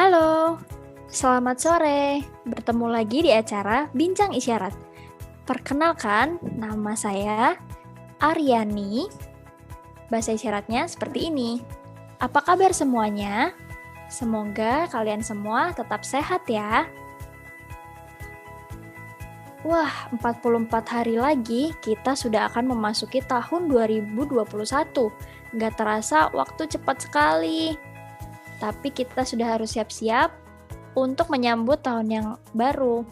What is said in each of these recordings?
Halo, selamat sore. Bertemu lagi di acara Bincang Isyarat. Perkenalkan, nama saya Aryani. Bahasa isyaratnya seperti ini. Apa kabar semuanya? Semoga kalian semua tetap sehat ya. Wah, 44 hari lagi kita sudah akan memasuki tahun 2021. Nggak terasa waktu cepat sekali. Tapi kita sudah harus siap-siap untuk menyambut tahun yang baru.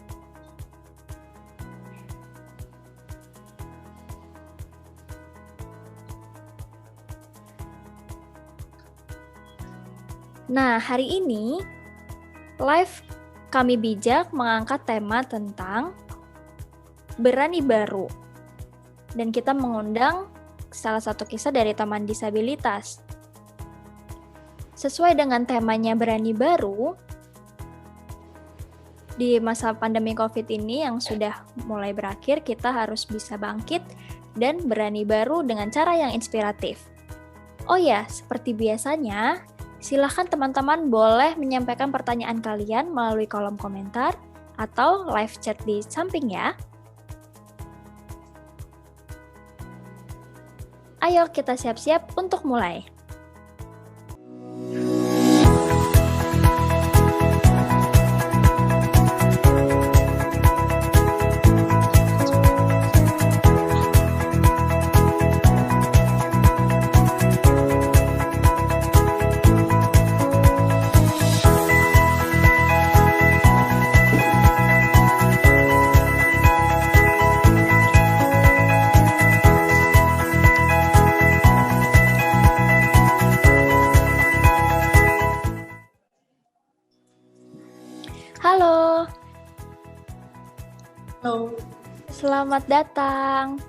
Nah, hari ini live Kami Bijak mengangkat tema tentang berani baru. Dan kita mengundang salah satu kisah dari teman disabilitas. Sesuai dengan temanya berani baru, di masa pandemi COVID ini yang sudah mulai berakhir, kita harus bisa bangkit dan berani baru dengan cara yang inspiratif. Oh ya, seperti biasanya, silahkan teman-teman boleh menyampaikan pertanyaan kalian melalui kolom komentar atau live chat di samping ya. Ayo kita siap-siap untuk mulai. Halo. Halo. Selamat datang.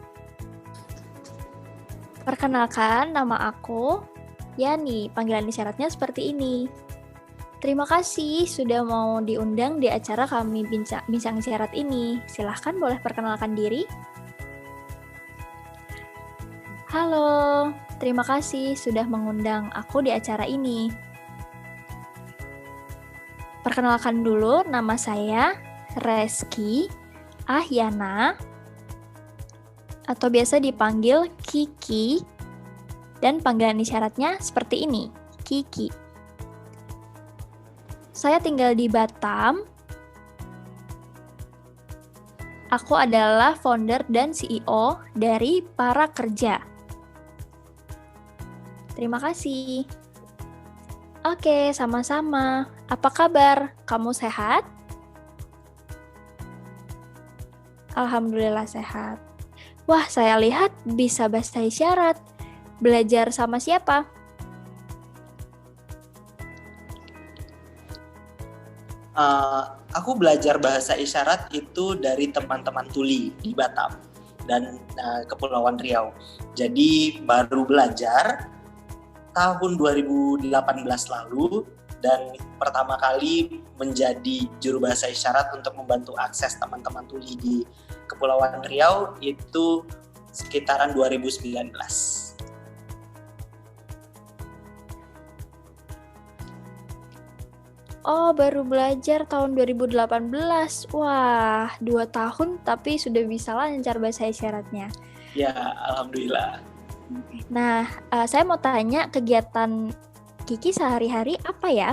Perkenalkan, nama aku Yani. Panggilan isyaratnya seperti ini. Terima kasih sudah mau diundang di acara kami bincang isyarat ini. Silahkan boleh perkenalkan diri. Halo, terima kasih sudah mengundang aku di acara ini. Perkenalkan dulu, nama saya Reski Ahyana, atau biasa dipanggil Kiki, dan panggilan isyaratnya seperti ini, Kiki. Saya tinggal di Batam. Aku adalah founder dan CEO dari Para Kerja. Terima kasih. Oke, sama-sama. Apa kabar? Kamu sehat? Alhamdulillah sehat. Wah, saya lihat bisa bahasa isyarat. Belajar sama siapa? Aku belajar bahasa isyarat itu dari teman-teman tuli di Batam dan Kepulauan Riau. Jadi baru belajar tahun 2018 lalu dan pertama kali menjadi juru bahasa isyarat untuk membantu akses teman-teman tuli di Kepulauan Riau itu sekitaran 2019. Oh, baru belajar tahun 2018. Wah, 2 tahun tapi sudah bisa lancar bahasa isyaratnya. Ya, alhamdulillah. Nah, saya mau tanya kegiatan Kiki sehari-hari apa ya?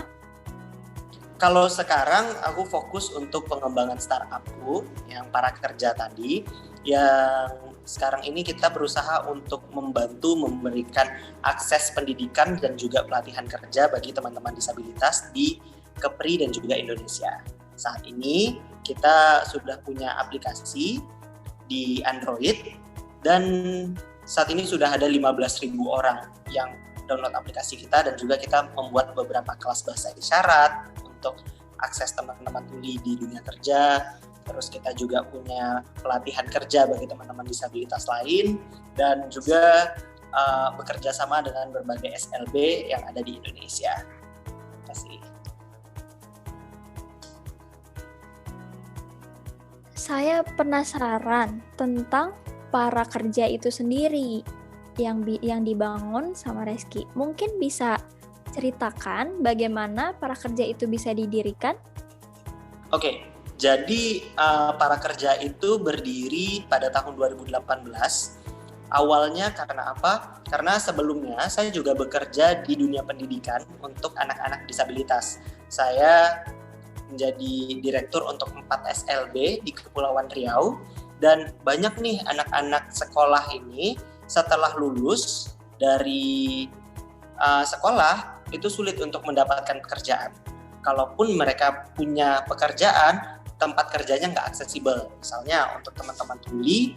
Kalau sekarang aku fokus untuk pengembangan startupku yang Para Kerja tadi, yang sekarang ini kita berusaha untuk membantu memberikan akses pendidikan dan juga pelatihan kerja bagi teman-teman disabilitas di Kepri dan juga Indonesia. Saat ini kita sudah punya aplikasi di Android dan saat ini sudah ada 15.000 orang yang download aplikasi kita dan juga kita membuat beberapa kelas bahasa isyarat untuk akses teman-teman tuli di dunia kerja. Terus kita juga punya pelatihan kerja bagi teman-teman disabilitas lain dan juga bekerja sama dengan berbagai SLB yang ada di Indonesia. Terima kasih. Saya penasaran tentang Para Kerja itu sendiri yang dibangun sama Reski. Mungkin bisa ceritakan bagaimana para kerja itu bisa didirikan? Oke, jadi para kerja itu berdiri pada tahun 2018. Awalnya karena apa? Karena sebelumnya saya juga bekerja di dunia pendidikan untuk anak-anak disabilitas. Saya menjadi direktur untuk 4 SLB di Kepulauan Riau, dan banyak nih anak-anak sekolah ini setelah lulus dari sekolah itu sulit untuk mendapatkan pekerjaan. Kalaupun mereka punya pekerjaan, tempat kerjanya nggak aksesibel. Misalnya untuk teman-teman tuli,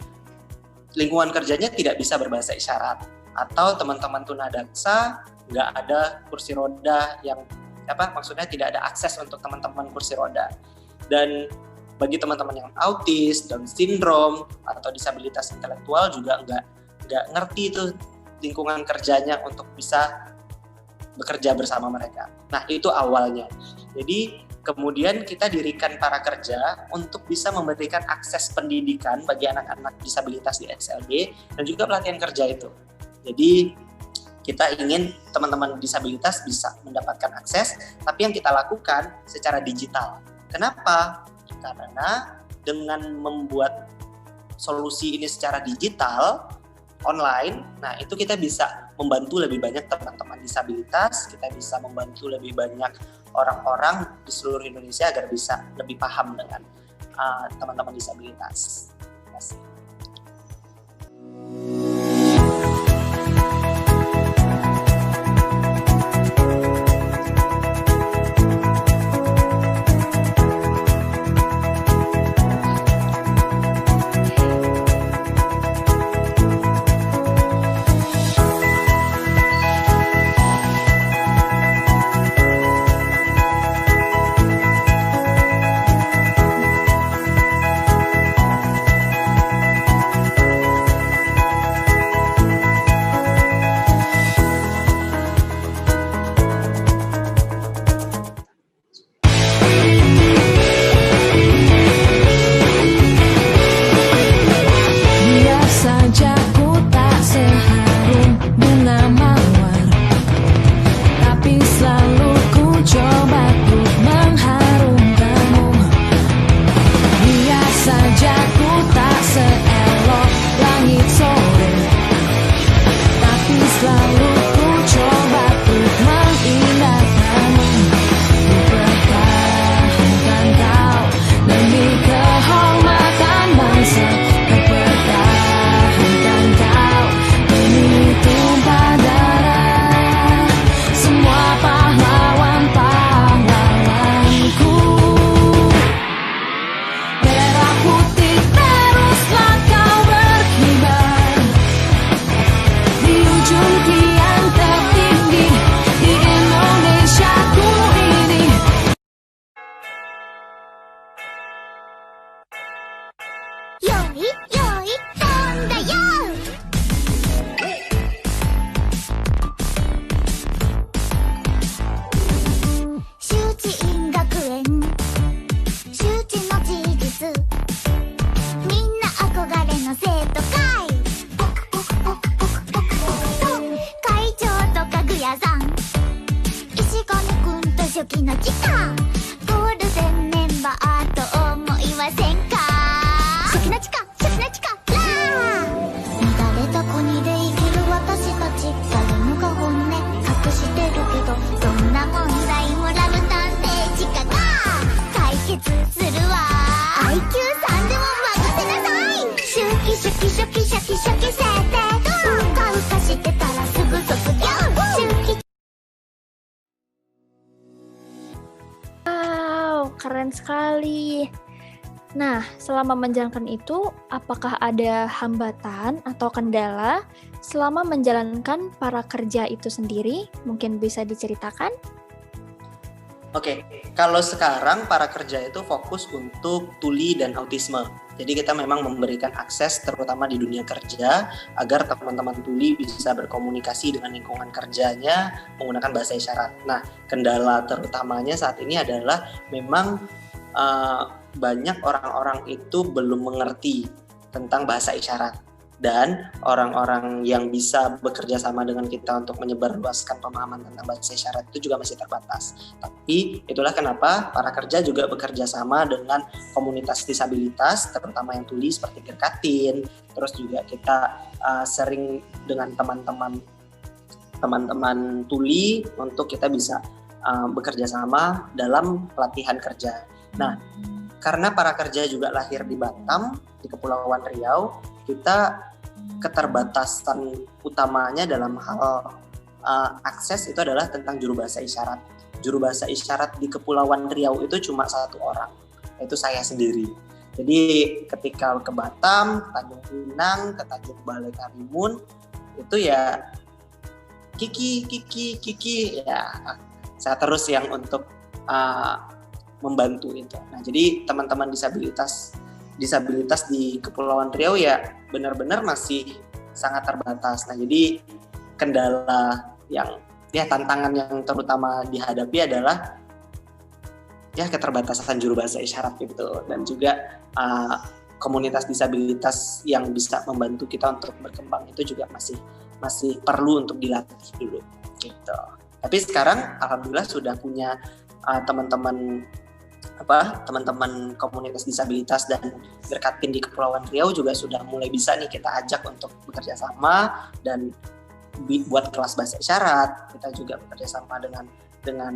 lingkungan kerjanya tidak bisa berbahasa isyarat, atau teman-teman tunadaksa nggak ada kursi roda yang maksudnya tidak ada akses untuk teman-teman kursi roda. Dan bagi teman-teman yang autis, Down syndrome, atau disabilitas intelektual juga nggak ngerti itu lingkungan kerjanya untuk bisa bekerja bersama mereka. Nah, itu awalnya. Jadi kemudian kita dirikan para kerja untuk bisa memberikan akses pendidikan bagi anak-anak disabilitas di SLB dan juga pelatihan kerja itu. Jadi kita ingin teman-teman disabilitas bisa mendapatkan akses, tapi yang kita lakukan secara digital. Kenapa? Karena dengan membuat solusi ini secara digital, online, nah itu kita bisa membantu lebih banyak teman-teman disabilitas, kita bisa membantu lebih banyak orang-orang di seluruh Indonesia agar bisa lebih paham dengan teman-teman disabilitas. Terima kasih. Keren sekali. Nah, selama menjalankan itu, apakah ada hambatan atau kendala selama menjalankan para kerja itu sendiri? Mungkin bisa diceritakan? Oke, kalau sekarang para kerja itu fokus untuk tuli dan autisme. Jadi kita memang memberikan akses terutama di dunia kerja agar teman-teman tuli bisa berkomunikasi dengan lingkungan kerjanya menggunakan bahasa isyarat. Nah, kendala terutamanya saat ini adalah memang banyak orang-orang itu belum mengerti tentang bahasa isyarat. dan orang-orang yang bisa bekerja sama dengan kita untuk menyebarluaskan pemahaman tentang bahasa isyarat itu juga masih terbatas. Tapi itulah kenapa para kerja juga bekerja sama dengan komunitas disabilitas, terutama yang tuli seperti Gerkatin. Terus juga kita sering dengan teman-teman tuli untuk kita bisa bekerja sama dalam pelatihan kerja. Nah, karena para kerja juga lahir di Batam, di Kepulauan Riau, kita keterbatasan utamanya dalam hal akses itu adalah tentang juru bahasa isyarat. Juru bahasa isyarat di Kepulauan Riau itu cuma 1 orang, yaitu saya sendiri. Jadi ketika ke Batam, ke Tanjung Pinang, ke Tanjung Balai Karimun, itu ya Kiki, ya saya terus yang untuk membantu itu. Nah, jadi teman-teman disabilitas di Kepulauan Riau ya benar-benar masih sangat terbatas. Nah, jadi kendala yang tantangan yang terutama dihadapi adalah keterbatasan juru bahasa isyarat gitu, dan juga komunitas disabilitas yang bisa membantu kita untuk berkembang itu juga masih perlu untuk dilatih dulu gitu. Tapi sekarang alhamdulillah sudah punya teman-teman komunitas disabilitas dan Gerkatin di Kepulauan Riau juga sudah mulai bisa nih kita ajak untuk bekerja sama dan buat kelas bahasa isyarat. Kita juga bekerja sama dengan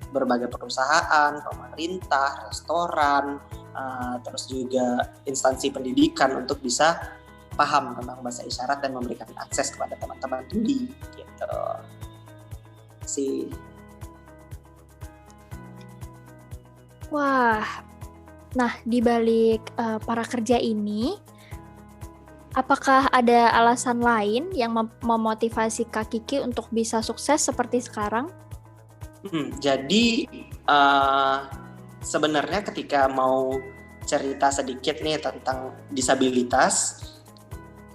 berbagai perusahaan, pemerintah, restoran, terus juga instansi pendidikan untuk bisa paham tentang bahasa isyarat dan memberikan akses kepada teman-teman tuli gitu sih. Wah, nah di balik para kerja ini, apakah ada alasan lain yang memotivasi Kak Kiki untuk bisa sukses seperti sekarang? Jadi sebenarnya ketika mau cerita sedikit nih tentang disabilitas,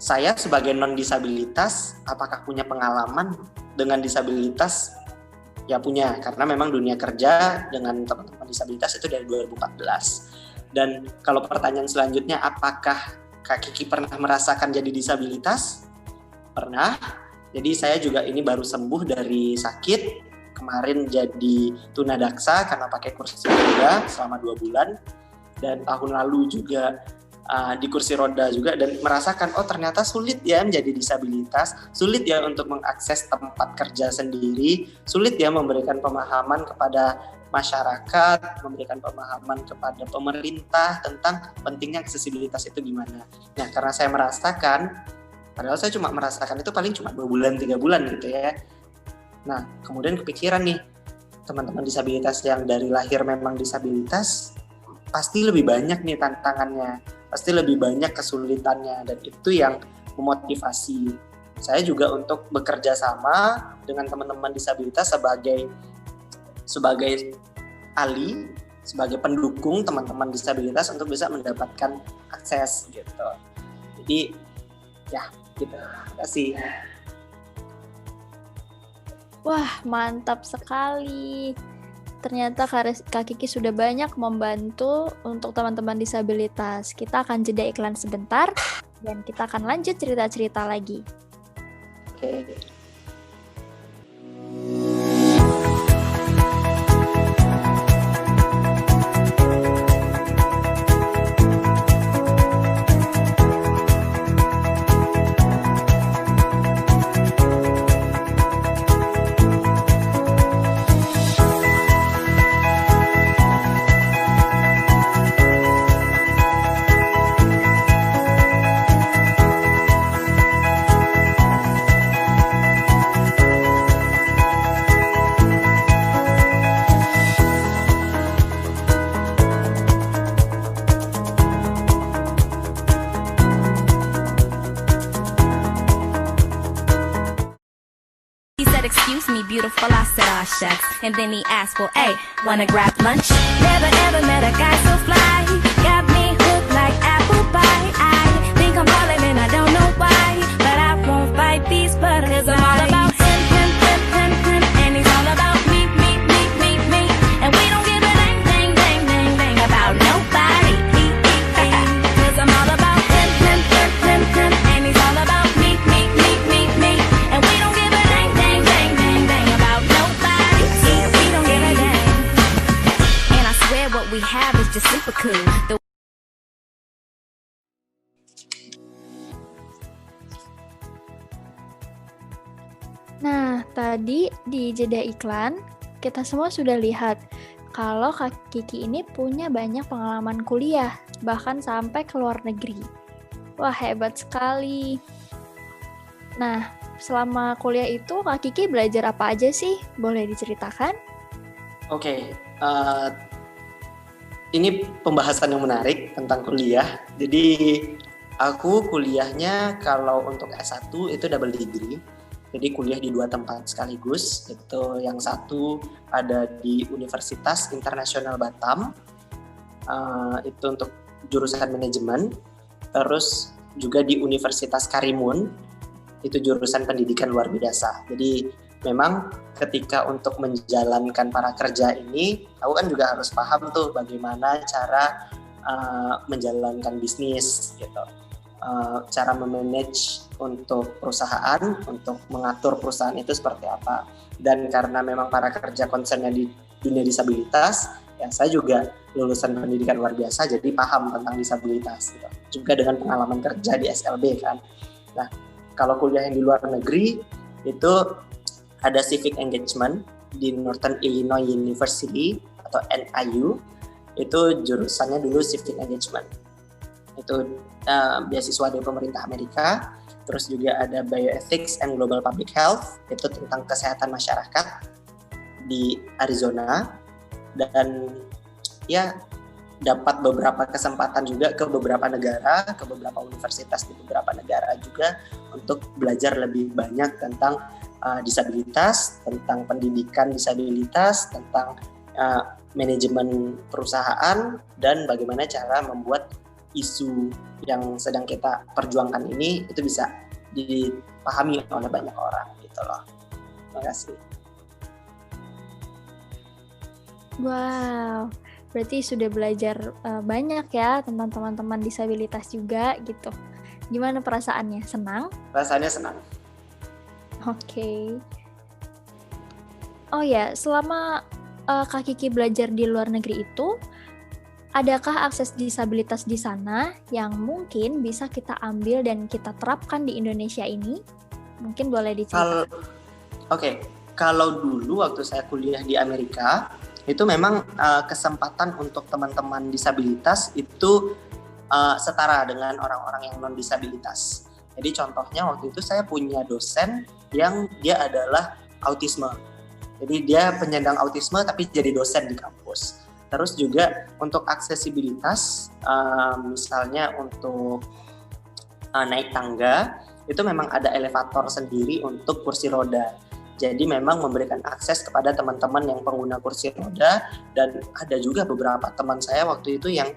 saya sebagai non-disabilitas, apakah punya pengalaman dengan disabilitas? Ya punya, karena memang dunia kerja dengan teman-teman disabilitas itu dari 2014. Dan kalau pertanyaan selanjutnya, apakah Kak Kiki pernah merasakan jadi disabilitas? Pernah. Jadi saya juga ini baru sembuh dari sakit. Kemarin jadi tunadaksa karena pakai kursi roda selama 2 bulan. Dan tahun lalu juga di kursi roda juga, dan merasakan ternyata sulit ya menjadi disabilitas, sulit ya untuk mengakses tempat kerja sendiri, sulit ya memberikan pemahaman kepada masyarakat, memberikan pemahaman kepada pemerintah tentang pentingnya aksesibilitas itu gimana. Nah, karena saya merasakan, padahal saya cuma merasakan itu paling cuma 2 bulan, 3 bulan gitu ya. Nah, kemudian kepikiran nih, teman-teman disabilitas yang dari lahir memang disabilitas, pasti lebih banyak nih tantangannya, pasti lebih banyak kesulitannya, dan itu yang memotivasi saya juga untuk bekerja sama dengan teman-teman disabilitas sebagai ahli, sebagai pendukung teman-teman disabilitas untuk bisa mendapatkan akses gitu. Jadi ya gitu. Terima kasih. Wah, mantap sekali. Ternyata Kak Kiki sudah banyak membantu untuk teman-teman disabilitas. Kita akan jeda iklan sebentar dan kita akan lanjut cerita-cerita lagi. Oke. Excuse me, beautiful, I said, aw, shucks. And then he asked, well, hey, wanna grab lunch? Never ever met a guy so fly. Got me hooked like apple pie. I think I'm falling and I don't know why. But I won't fight these butterflies. I'm all about him, and he's all about me. And we don't give a dang about nobody. 'Cause I'm all about him, and he's cool. Nah, tadi di jeda iklan, kita semua sudah lihat kalau Kak Kiki ini punya banyak pengalaman kuliah, bahkan sampai ke luar negeri. Wah, hebat sekali. Nah, selama kuliah itu Kak Kiki belajar apa aja sih? Boleh diceritakan? Oke, ini pembahasan yang menarik tentang kuliah. Jadi aku kuliahnya kalau untuk S1 itu double degree. Jadi kuliah di 2 tempat sekaligus. Itu yang satu ada di Universitas Internasional Batam, itu untuk jurusan manajemen. Terus juga di Universitas Karimun, itu jurusan pendidikan luar biasa. Jadi memang ketika untuk menjalankan para kerja ini, aku kan juga harus paham tuh bagaimana cara menjalankan bisnis gitu. Cara memanage untuk perusahaan, untuk mengatur perusahaan itu seperti apa. Dan karena memang para kerja concernnya di dunia disabilitas, ya saya juga lulusan pendidikan luar biasa, jadi paham tentang disabilitas gitu. Juga dengan pengalaman kerja di SLB kan. Nah, kalau kuliah yang di luar negeri itu ada civic engagement di Northern Illinois University atau NIU. Itu jurusannya dulu civic engagement. Itu beasiswa dari pemerintah Amerika. Terus juga ada bioethics and global public health, itu tentang kesehatan masyarakat di Arizona. Dan ya dapat beberapa kesempatan juga ke beberapa negara, ke beberapa universitas di beberapa negara juga untuk belajar lebih banyak tentang disabilitas, tentang pendidikan disabilitas, tentang manajemen perusahaan, dan bagaimana cara membuat isu yang sedang kita perjuangkan ini itu bisa dipahami oleh banyak orang gitu loh. Terima kasih. Wow, berarti sudah belajar banyak ya tentang teman-teman disabilitas juga gitu. Gimana perasaannya? Senang? Rasanya senang. Oke. Oh ya, selama Kak Kiki belajar di luar negeri itu, adakah akses disabilitas di sana yang mungkin bisa kita ambil dan kita terapkan di Indonesia ini? Mungkin boleh diceritakan. Oke, kalau dulu waktu saya kuliah di Amerika, itu memang kesempatan untuk teman-teman disabilitas itu setara dengan orang-orang yang non-disabilitas. Jadi contohnya waktu itu saya punya dosen yang dia adalah autisme. Jadi dia penyandang autisme tapi jadi dosen di kampus. Terus juga untuk aksesibilitas, misalnya untuk naik tangga, itu memang ada elevator sendiri untuk kursi roda. Jadi memang memberikan akses kepada teman-teman yang pengguna kursi roda, dan ada juga beberapa teman saya waktu itu yang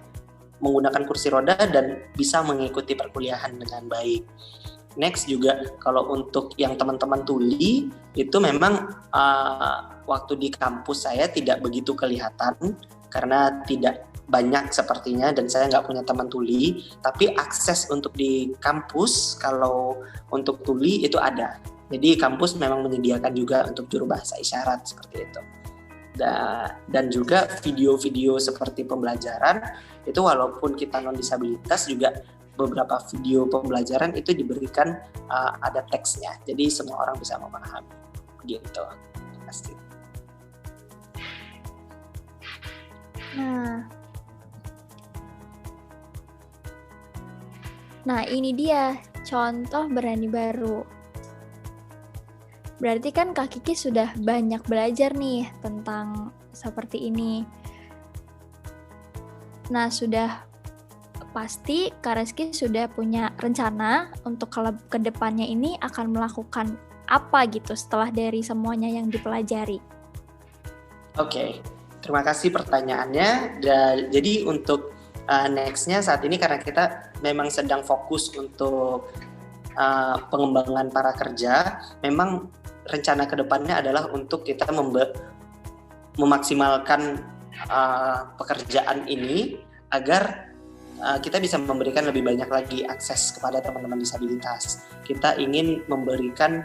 menggunakan kursi roda dan bisa mengikuti perkuliahan dengan baik. Next juga kalau untuk yang teman-teman tuli, itu memang waktu di kampus saya tidak begitu kelihatan, karena tidak banyak sepertinya dan saya nggak punya teman tuli, tapi akses untuk di kampus kalau untuk tuli itu ada. Jadi kampus memang menyediakan juga untuk juru bahasa isyarat seperti itu. Dan juga video-video seperti pembelajaran itu walaupun kita non disabilitas juga beberapa video pembelajaran itu diberikan ada teksnya, jadi semua orang bisa memahami gitu. Pasti. Nah, ini dia contoh berani baru. Berarti kan Kak Kiki sudah banyak belajar nih tentang seperti ini. Nah, sudah pasti Kak Reski sudah punya rencana untuk ke depannya ini akan melakukan apa gitu setelah dari semuanya yang dipelajari. Oke. Terima kasih pertanyaannya. Jadi untuk next-nya saat ini karena kita memang sedang fokus untuk pengembangan para kerja, memang rencana kedepannya adalah untuk kita memaksimalkan pekerjaan ini agar kita bisa memberikan lebih banyak lagi akses kepada teman-teman disabilitas. Kita ingin memberikan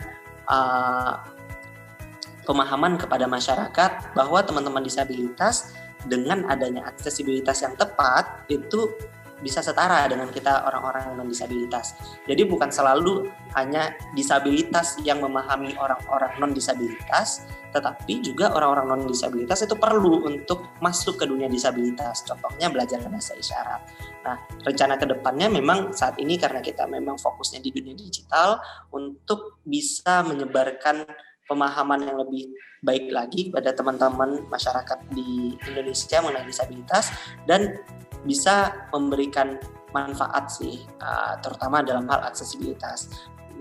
pemahaman kepada masyarakat bahwa teman-teman disabilitas dengan adanya aksesibilitas yang tepat itu bisa setara dengan kita orang-orang non disabilitas. Jadi bukan selalu hanya disabilitas yang memahami orang-orang non disabilitas, tetapi juga orang-orang non disabilitas itu perlu untuk masuk ke dunia disabilitas. Contohnya belajar bahasa isyarat. Nah, rencana kedepannya memang saat ini karena kita memang fokusnya di dunia digital untuk bisa menyebarkan pemahaman yang lebih baik lagi pada teman-teman masyarakat di Indonesia mengenai disabilitas dan bisa memberikan manfaat sih, terutama dalam hal aksesibilitas.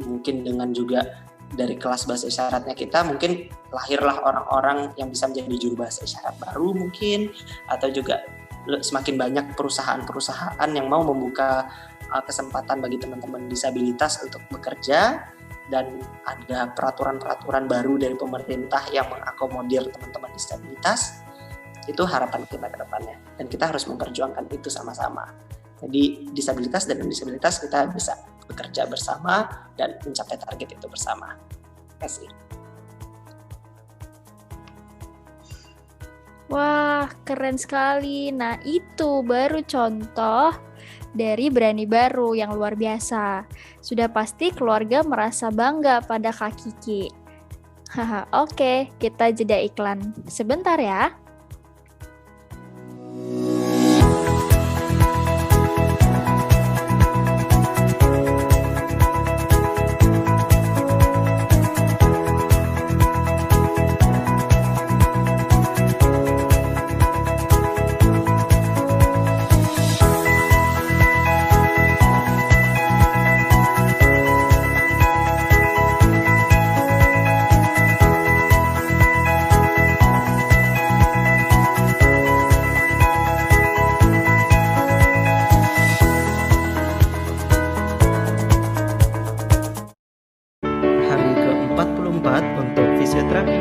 Mungkin dengan juga dari kelas bahasa isyaratnya kita mungkin lahirlah orang-orang yang bisa menjadi juru bahasa isyarat baru mungkin, atau juga semakin banyak perusahaan-perusahaan yang mau membuka kesempatan bagi teman-teman disabilitas untuk bekerja, dan ada peraturan-peraturan baru dari pemerintah yang mengakomodir teman-teman disabilitas. Itu harapan kita ke depannya, dan kita harus memperjuangkan itu sama-sama. Jadi disabilitas dan disabilitas kita bisa bekerja bersama dan mencapai target itu bersama. Terima kasih. Wah, keren sekali. Nah, itu baru contoh dari Berani Baru yang luar biasa. Sudah pasti keluarga merasa bangga pada Kak Kiki. Haha, oke, kita jeda iklan sebentar ya. Hari ke-44 untuk fisioterapi.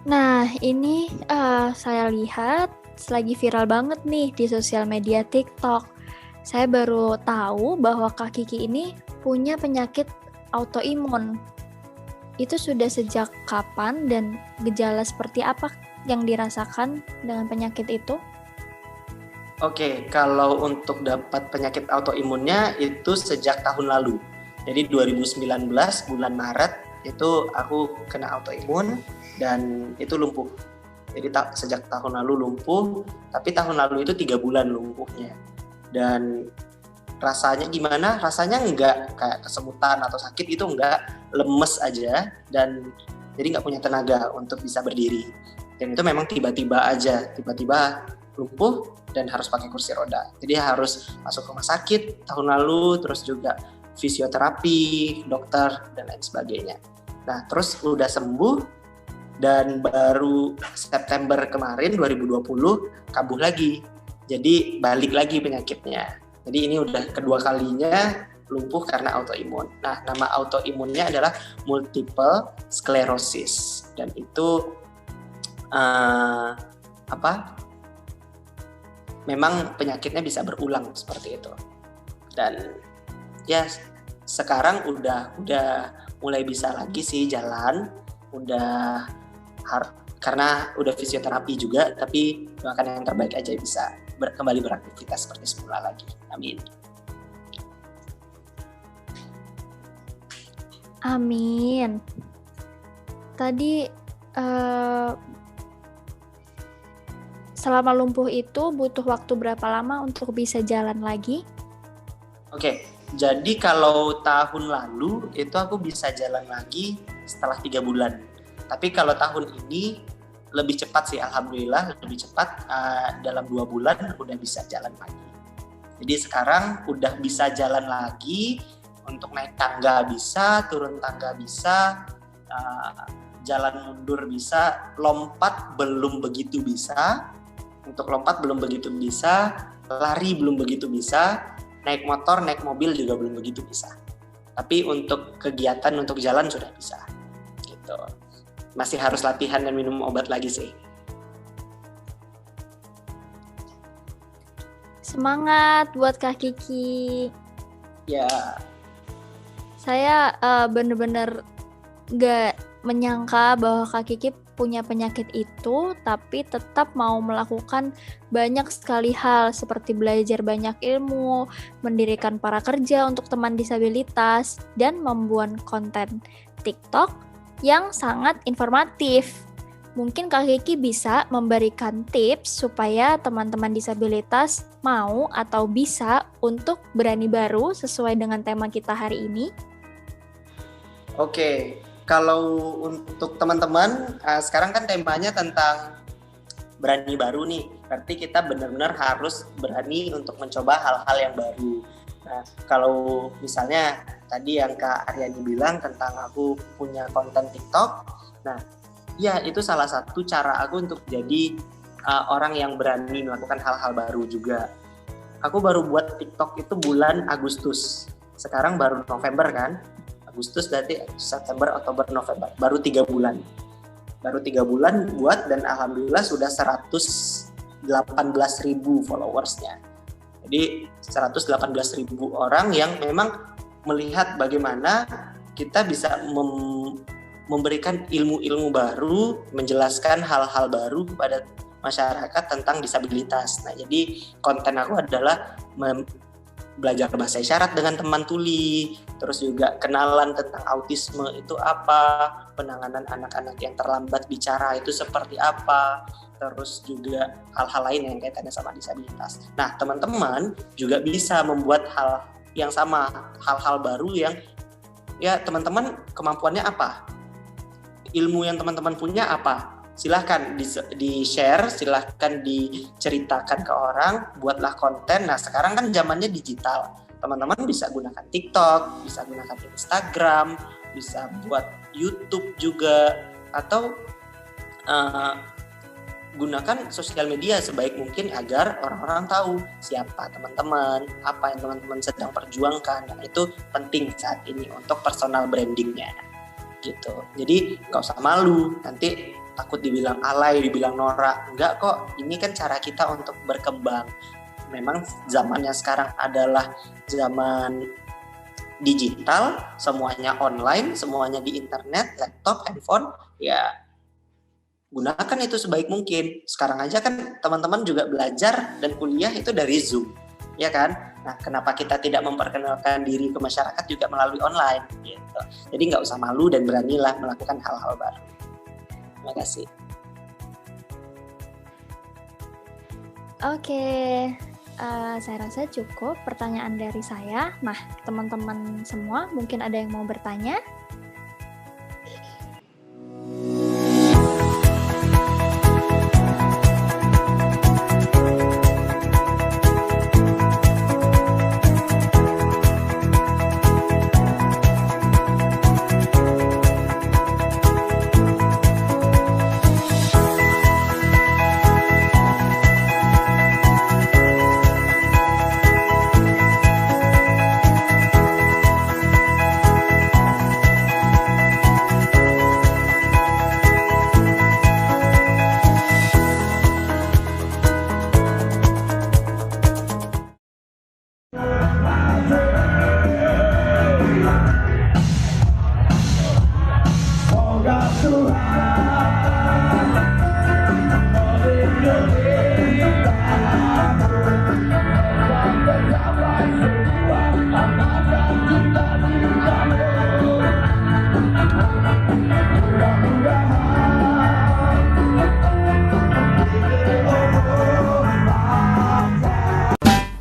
Nah, ini saya lihat lagi viral banget nih di sosial media TikTok. Saya baru tahu bahwa Kak Kiki ini punya penyakit autoimun. Itu sudah sejak kapan dan gejala seperti apa yang dirasakan dengan penyakit itu? Oke, kalau untuk dapat penyakit autoimunnya itu sejak tahun lalu. Jadi 2019 bulan Maret itu aku kena autoimun dan itu lumpuh. Jadi sejak tahun lalu lumpuh, tapi tahun lalu itu 3 bulan lumpuhnya. Dan rasanya gimana? Rasanya enggak kayak kesemutan atau sakit, itu enggak, lemes aja dan jadi enggak punya tenaga untuk bisa berdiri. Dan itu memang tiba-tiba aja, tiba-tiba lumpuh dan harus pakai kursi roda. Jadi harus masuk rumah sakit tahun lalu, terus juga fisioterapi, dokter, dan lain sebagainya. Nah, terus udah sembuh, dan baru September kemarin 2020 kambuh lagi. Jadi balik lagi penyakitnya. Jadi ini udah kedua kalinya lumpuh karena autoimun. Nah, nama autoimunnya adalah multiple sclerosis. Dan itu memang penyakitnya bisa berulang seperti itu. Dan ya sekarang udah mulai bisa lagi sih jalan, karena udah fisioterapi juga, tapi doakan yang terbaik aja bisa kembali beraktivitas seperti semula lagi. Amin. Amin. Tadi selama lumpuh itu butuh waktu berapa lama untuk bisa jalan lagi? Oke, jadi kalau tahun lalu itu aku bisa jalan lagi setelah 3 bulan. Tapi kalau tahun ini lebih cepat sih, alhamdulillah lebih cepat, dalam 2 bulan udah bisa jalan lagi. Jadi sekarang udah bisa jalan lagi, untuk naik tangga bisa, turun tangga bisa, jalan mundur bisa, lompat belum begitu bisa. Untuk lompat belum begitu bisa, lari belum begitu bisa, naik motor, naik mobil juga belum begitu bisa. Tapi untuk kegiatan, untuk jalan sudah bisa. Gitu. Masih harus latihan dan minum obat lagi sih. Semangat buat Kak Kiki. Ya. Saya bener-bener gak menyangka bahwa Kak Kiki punya penyakit itu, tapi tetap mau melakukan banyak sekali hal seperti belajar banyak ilmu, mendirikan para kerja untuk teman disabilitas, dan membuat konten TikTok yang sangat informatif. Mungkin Kak Kiki bisa memberikan tips supaya teman-teman disabilitas mau atau bisa untuk berani baru sesuai dengan tema kita hari ini. Oke, kalau untuk teman-teman, sekarang kan temanya tentang berani baru nih. Berarti kita benar-benar harus berani untuk mencoba hal-hal yang baru. Nah, kalau misalnya tadi yang Kak Aryani bilang tentang aku punya konten TikTok, nah ya itu salah satu cara aku untuk jadi orang yang berani melakukan hal-hal baru juga. Aku baru buat TikTok itu bulan Agustus. Sekarang baru November kan? Agustus berarti September, Oktober, November. Baru 3 bulan. Baru 3 bulan buat dan alhamdulillah sudah 118.000 followersnya. Jadi 118.000 orang yang memang melihat bagaimana kita bisa memberikan ilmu-ilmu baru, menjelaskan hal-hal baru kepada masyarakat tentang disabilitas. Nah, jadi konten aku adalah belajar bahasa isyarat dengan teman tuli, terus juga kenalan tentang autisme itu apa, penanganan anak-anak yang terlambat bicara itu seperti apa, terus juga hal-hal lain yang kaitannya sama disabilitas. Nah, teman-teman juga bisa membuat hal yang sama, hal-hal baru yang ya teman-teman kemampuannya apa, ilmu yang teman-teman punya apa, silahkan di-share, silahkan diceritakan ke orang, buatlah konten. Nah, sekarang kan zamannya digital. Teman-teman bisa gunakan TikTok, bisa gunakan Instagram, bisa buat YouTube juga, atau gunakan sosial media sebaik mungkin agar orang-orang tahu siapa teman-teman, apa yang teman-teman sedang perjuangkan. Nah, itu penting saat ini untuk personal brandingnya. Gitu. Jadi nggak usah malu, nanti takut dibilang alay, dibilang norak. Enggak kok, ini kan cara kita untuk berkembang. Memang zamannya sekarang adalah zaman digital, semuanya online, semuanya di internet, laptop, handphone, ya gunakan itu sebaik mungkin. Sekarang aja kan teman-teman juga belajar dan kuliah itu dari Zoom, ya kan? Nah, kenapa kita tidak memperkenalkan diri ke masyarakat juga melalui online, gitu. Jadi nggak usah malu dan beranilah melakukan hal-hal baru. Terima kasih. Oke, saya rasa cukup pertanyaan dari saya. Nah, teman-teman semua mungkin ada yang mau bertanya?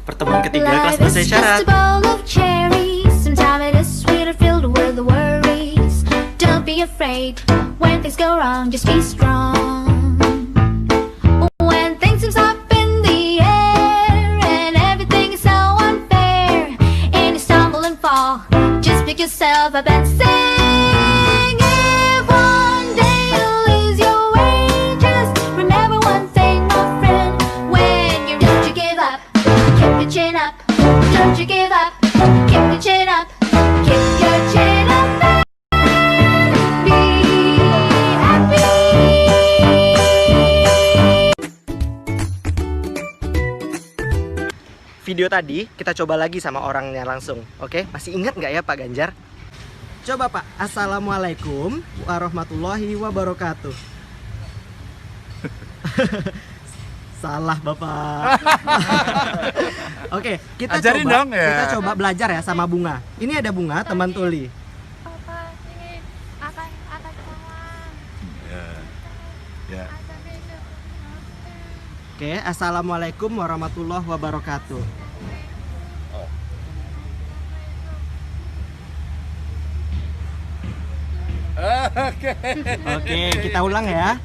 Pertemuan ketiga kelas bahasa isyarat. Just a bowl of cherries. Sometimes it is sweet or filled with worries. Don't be afraid when things go wrong. Just be strong. video tadi, kita coba lagi sama orangnya langsung. Oke, masih ingat nggak ya Pak Ganjar? Coba Pak, Assalamualaikum warahmatullahi wabarakatuh. Salah Bapak. Oke, kita Ajarin coba dong, ya. kita coba belajar ya sama Bunga. Ini ada Bunga, teman tuli. Papa ini akan pulang. Ya. Oke, Assalamualaikum warahmatullahi wabarakatuh. Oke, kita ulang ya.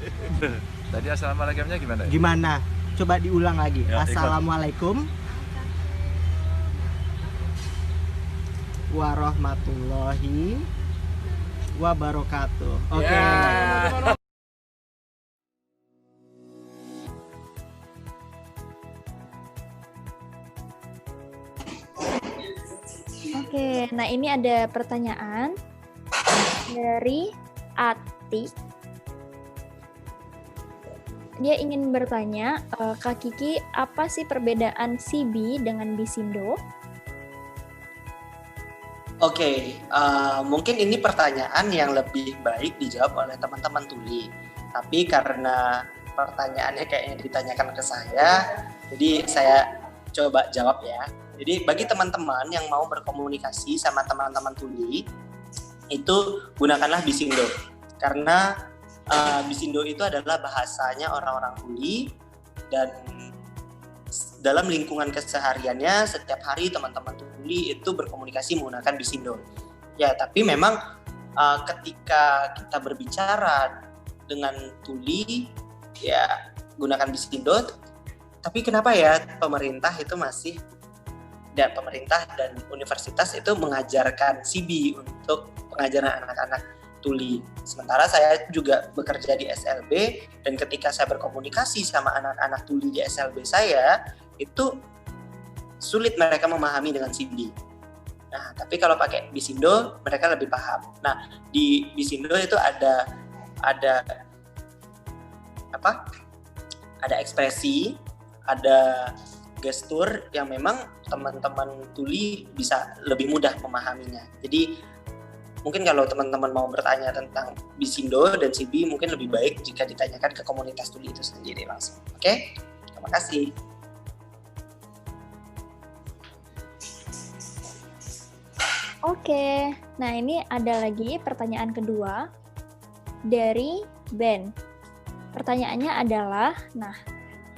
Tadi assalamualaikumnya gimana? Gimana? Coba diulang lagi. Ya, ikut. Assalamualaikum warahmatullahi wabarakatuh. Oke. Ya. Oke, nah ini ada pertanyaan dari Ati. Dia ingin bertanya, Kak Kiki, apa sih perbedaan CB dengan Bisindo? Oke, mungkin ini pertanyaan yang lebih baik dijawab oleh teman-teman tuli. Tapi karena pertanyaannya kayaknya ditanyakan ke saya, jadi saya coba jawab ya. Jadi bagi teman-teman yang mau berkomunikasi sama teman-teman tuli, itu gunakanlah Bisindo. Karena Bisindo itu adalah bahasanya orang-orang tuli, dan dalam lingkungan kesehariannya setiap hari teman-teman tuli itu berkomunikasi menggunakan Bisindo. Ya, tapi memang ketika kita berbicara dengan tuli, ya gunakan Bisindo. Tapi kenapa ya pemerintah dan universitas itu mengajarkan CB untuk pengajaran anak-anak tuli. Sementara saya juga bekerja di SLB, dan ketika saya berkomunikasi sama anak-anak tuli di SLB saya, itu sulit mereka memahami dengan CB. Nah, tapi kalau pakai Bisindo mereka lebih paham. Nah, di Bisindo itu ada ekspresi, ada gestur yang memang teman-teman tuli bisa lebih mudah memahaminya. Jadi mungkin kalau teman-teman mau bertanya tentang Bisindo dan CB, mungkin lebih baik jika ditanyakan ke komunitas tuli itu sendiri langsung. Oke? Terima kasih. Oke, nah ini ada lagi pertanyaan kedua dari Ben. Pertanyaannya adalah, nah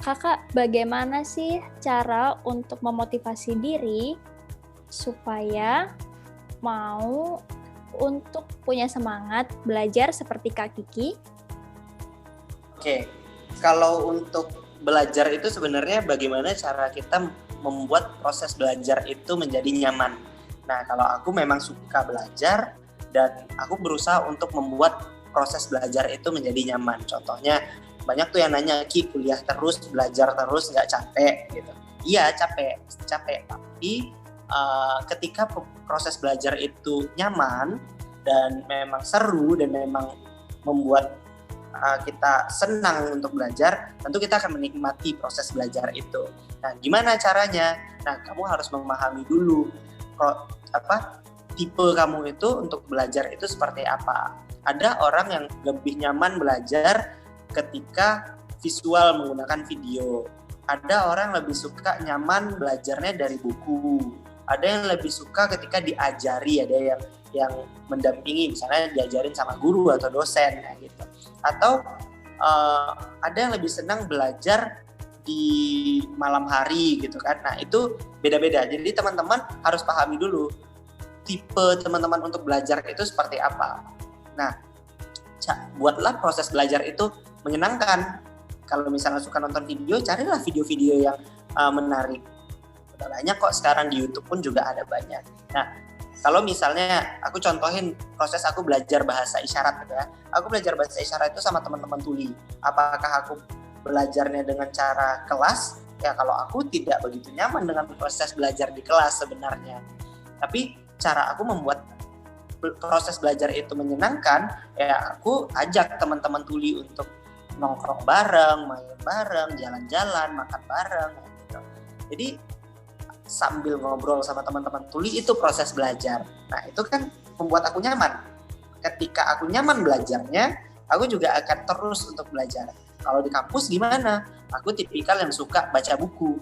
Kakak, bagaimana sih cara untuk memotivasi diri supaya mau untuk punya semangat belajar seperti Kak Kiki? Oke, kalau untuk belajar itu sebenarnya bagaimana cara kita membuat proses belajar itu menjadi nyaman. Nah, kalau aku memang suka belajar dan aku berusaha untuk membuat proses belajar itu menjadi nyaman. Contohnya, banyak tuh yang nanya, Ki, kuliah terus, belajar terus, nggak capek gitu. Iya, capek. Tapi ketika proses belajar itu nyaman dan memang seru dan memang membuat kita senang untuk belajar, tentu kita akan menikmati proses belajar itu. Nah, gimana caranya? Nah, kamu harus memahami dulu tipe kamu itu untuk belajar itu seperti apa. Ada orang yang lebih nyaman belajar ketika visual menggunakan video. Ada orang lebih suka nyaman belajarnya dari buku. Ada yang lebih suka ketika diajari, ada yang mendampingi, misalnya diajarin sama guru atau dosen gitu. Atau ada yang lebih senang belajar di malam hari gitu kan. Nah, itu beda-beda. Jadi teman-teman harus pahami dulu tipe teman-teman untuk belajar itu seperti apa. Nah, buatlah proses belajar itu menyenangkan. Kalau misalnya suka nonton video, carilah video-video yang menarik. Udah banyak kok sekarang di YouTube pun juga ada banyak. Nah, kalau misalnya aku contohin proses aku belajar bahasa isyarat gitu ya. Aku belajar bahasa isyarat itu sama teman-teman tuli. Apakah aku belajarnya dengan cara kelas? Ya, kalau aku tidak begitu nyaman dengan proses belajar di kelas sebenarnya. Tapi cara aku membuat proses belajar itu menyenangkan, ya aku ajak teman-teman tuli untuk nongkrong bareng, main bareng, jalan-jalan, makan bareng gitu. Jadi sambil ngobrol sama teman-teman tuli, itu proses belajar. Nah, itu kan membuat aku nyaman. Ketika aku nyaman belajarnya, aku juga akan terus untuk belajar. Kalau di kampus gimana? Aku tipikal yang suka baca buku.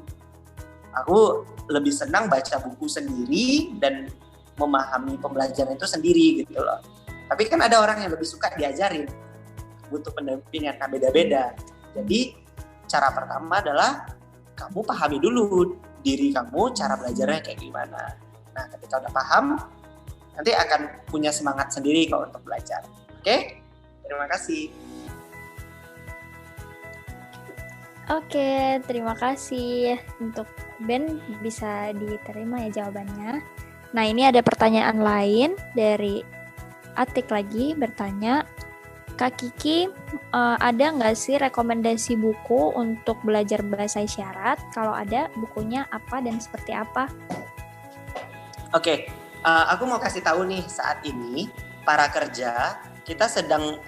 Aku lebih senang baca buku sendiri dan memahami pembelajaran itu sendiri gitu loh. Tapi kan ada orang yang lebih suka diajarin, butuh pendampingan, nah beda-beda. Jadi cara pertama adalah kamu pahami dulu diri kamu, cara belajarnya kayak gimana. Nah, ketika udah paham, nanti akan punya semangat sendiri kok untuk belajar. Oke? Terima kasih. Oke, terima kasih. Untuk Ben bisa diterima ya jawabannya. Nah, ini ada pertanyaan lain dari Atik lagi bertanya, Kak Kiki, ada nggak sih rekomendasi buku untuk belajar bahasa isyarat? Kalau ada, bukunya apa dan seperti apa? Oke, aku mau kasih tahu nih, saat ini para kerja kita sedang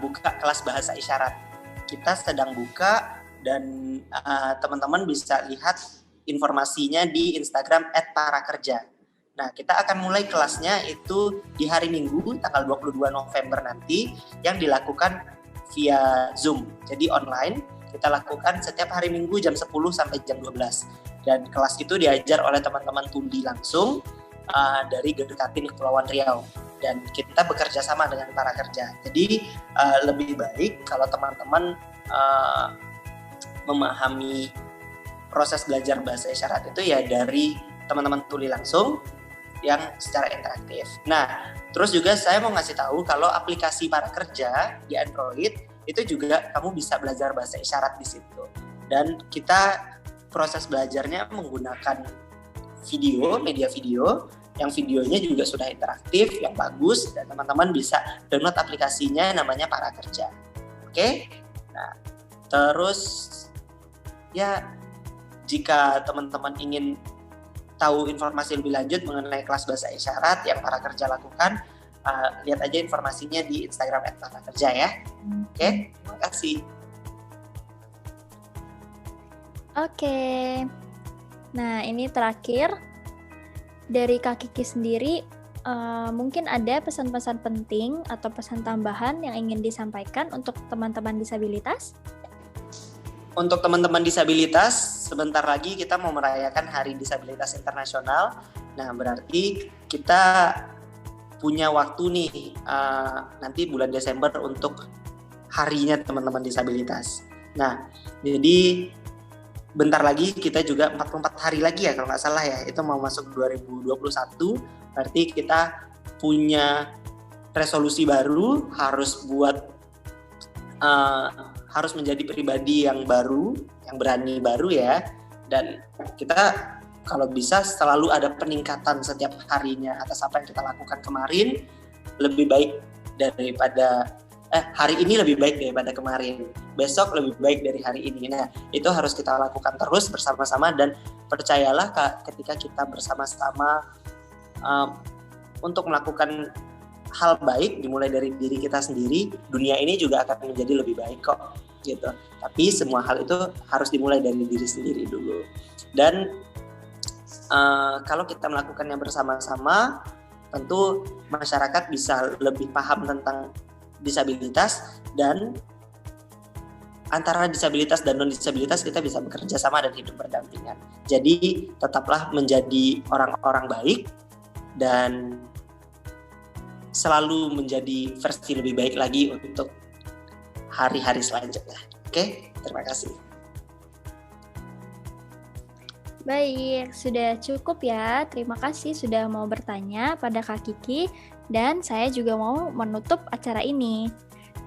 buka kelas bahasa isyarat. Kita sedang buka dan teman-teman bisa lihat informasinya di Instagram @parakerja. Nah, kita akan mulai kelasnya itu di hari Minggu tanggal 22 November nanti yang dilakukan via Zoom. Jadi online, kita lakukan setiap hari Minggu jam 10 sampai jam 12. Dan kelas itu diajar oleh teman-teman tuli langsung dari Gerkatin Kepulauan Riau. Dan kita bekerja sama dengan para kerja. Jadi lebih baik kalau teman-teman memahami proses belajar bahasa isyarat itu ya dari teman-teman tuli langsung yang secara interaktif. Nah, terus juga saya mau ngasih tahu kalau aplikasi para kerja di Android itu juga kamu bisa belajar bahasa isyarat di situ. Dan kita proses belajarnya menggunakan video, media video, yang videonya juga sudah interaktif, yang bagus, dan teman-teman bisa download aplikasinya namanya Para Kerja. Oke? Nah, terus ya jika teman-teman ingin tahu informasi lebih lanjut mengenai kelas bahasa isyarat yang Para Kerja lakukan, lihat aja informasinya di Instagram @parakerja ya. Oke, terima kasih. Oke. Nah, ini terakhir dari Kak Kiki sendiri, mungkin ada pesan-pesan penting atau pesan tambahan yang ingin disampaikan untuk teman-teman disabilitas? Untuk teman-teman disabilitas, sebentar lagi kita mau merayakan Hari Disabilitas Internasional. Nah, berarti kita punya waktu nih nanti bulan Desember untuk harinya teman-teman disabilitas. Nah, jadi bentar lagi kita juga 44 hari lagi ya kalau nggak salah ya, itu mau masuk 2021, berarti kita punya resolusi baru, harus menjadi pribadi yang baru, yang berani baru ya, dan kita kalau bisa selalu ada peningkatan setiap harinya atas apa yang kita lakukan kemarin, lebih baik daripada hari ini lebih baik daripada kemarin, besok lebih baik dari hari ini. Nah, itu harus kita lakukan terus bersama-sama, dan percayalah ketika kita bersama-sama untuk melakukan hal baik dimulai dari diri kita sendiri, dunia ini juga akan menjadi lebih baik kok gitu. Tapi semua hal itu harus dimulai dari diri sendiri dulu. Dan kalau kita melakukannya bersama-sama, tentu masyarakat bisa lebih paham tentang disabilitas, dan antara disabilitas dan non-disabilitas kita bisa bekerja sama dan hidup berdampingan. Jadi tetaplah menjadi orang-orang baik dan selalu menjadi versi lebih baik lagi untuk hari-hari selanjutnya. Oke, terima kasih. Baik, sudah cukup ya. Terima kasih sudah mau bertanya pada Kak Kiki, dan saya juga mau menutup acara ini.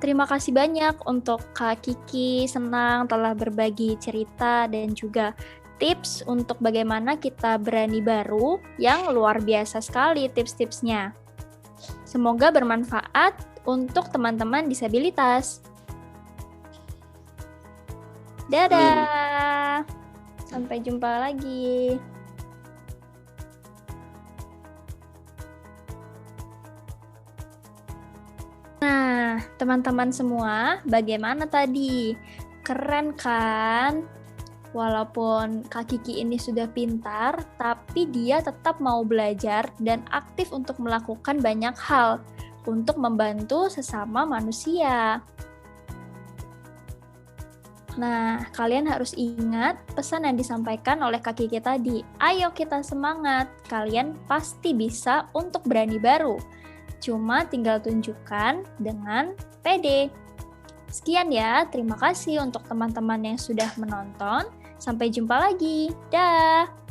Terima kasih banyak untuk Kak Kiki, senang telah berbagi cerita dan juga tips untuk bagaimana kita berani baru, yang luar biasa sekali tips-tipsnya. Semoga bermanfaat untuk teman-teman disabilitas. Dadah! Sampai jumpa lagi. Nah, teman-teman semua, bagaimana tadi? Keren kan? Walaupun Kak Kiki ini sudah pintar, tapi dia tetap mau belajar dan aktif untuk melakukan banyak hal untuk membantu sesama manusia. Nah, kalian harus ingat pesan yang disampaikan oleh Kak Kiki tadi. Ayo kita semangat, kalian pasti bisa untuk berani baru. Cuma tinggal tunjukkan dengan pede. Sekian ya, terima kasih untuk teman-teman yang sudah menonton. Sampai jumpa lagi. Dah.